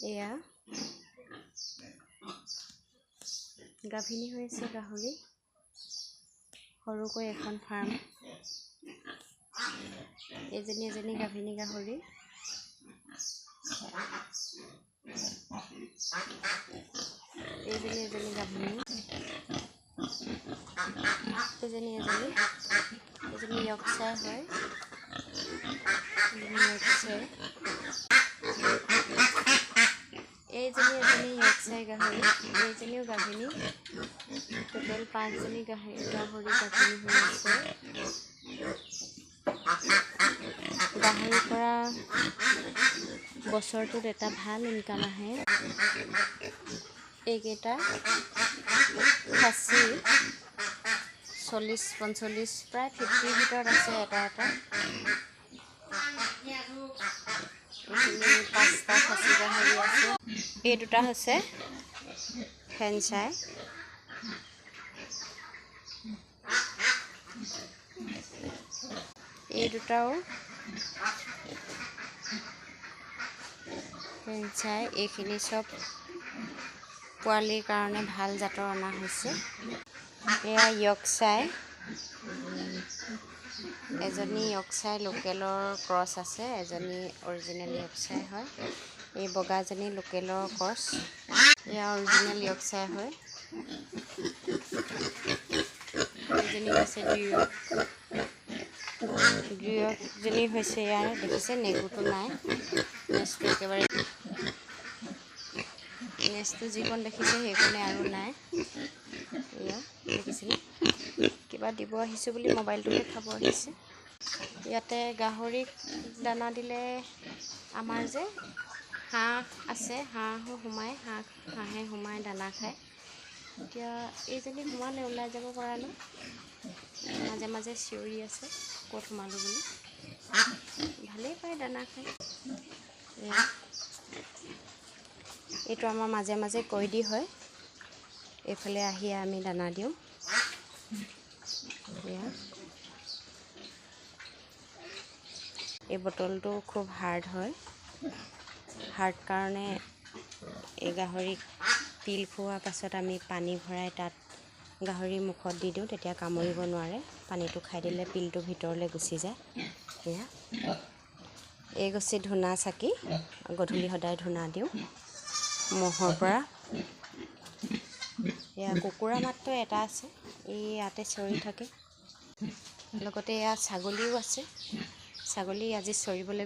এয়া গাভিনী হৈছে গাহৰি সৰুকৈ এখন ফাৰ্ম এজনী গাভিনী গাহৰি এজনী গাভিনী এজনী য়ৰ্কশ্বায়াৰ হয় এইজনী য়ৰ্কশ্বায়াৰ গাহৰি এইজনীও গাভিনী টোটেল 5জনী গাহৰি গাভিনী হৈ আছে গাহৰিৰ পৰা বছৰটোত এটা ভাল ইনকাম আহে এইকেইটা খাচী 40-45 প্ৰায় 50 ভিতৰত আছে এটা এইখিনি 5টা খাচী গাহৰি আছে এই দুটা হৈছে ফ্ৰেঞ্চাই এই দুটাও ফ্ৰেঞ্চাই এইখিনি চব পোৱালিৰ কাৰণে ভাল জাতৰ অনা হৈছে এয়া য়ৰ্কশ্বায়াৰ এজনী য়ৰ্কশ্বায়াৰ লোকেলৰ ক্ৰছ আছে এজনী অৰিজিনেল য়ৰ্কশ্বায়াৰ হয় এই বগাজনী লোকেলৰ ক্ৰছ এয়া অৰিজিনেল য়ৰ্কশ্বায়াৰ হয় এজনী হৈছে দুয়জনী হৈছে ইয়াৰ দেখিছে নেগুটো নাই নেক্সটটো একেবাৰে নেক্সটটো যিকণ দেখিছে সেইকণে আৰু নাই এয়া দেখিছিলে কিবা দিব আহিছোঁ বুলি মোবাইলটোকে খাব আহিছে ইয়াতে গাহৰিক দানা দিলে আমাৰ যে হাঁহ আছে হাঁহো সোমায় হাঁহে সোমাই দানা খায় এতিয়া এইজনী সোমালে ওলাই যাব পৰা নাই মাজে মাজে চিঞৰি আছে ক'ত সোমালোঁ বুলি ভালেই পায় দানা খাই এইটো আমাৰ মাজে মাজে কৈদি হয় এইফালে আহি আমি দানা দিওঁ এয়া এই বটলটো খুব হাৰ্ড হয় হাৰ্ড কাৰণে এই গাহৰিক পিল খোৱাৰ পাছত আমি পানী ভৰাই তাত গাহৰি মুখত দি দিওঁ তেতিয়া কামুৰিব নোৱাৰে পানীটো খাই দিলে পিলটো ভিতৰলৈ গুচি যায় এয়া এই গছি ধূনা চাকি গধূলি সদায় ধূনা দিওঁ মহৰ পৰা এয়া কুকুৰা মাত্ৰ এটা আছে এই ইয়াতে চৰি থাকে লগতে এয়া ছাগলীও আছে ছাগলী আজি চৰিবলৈ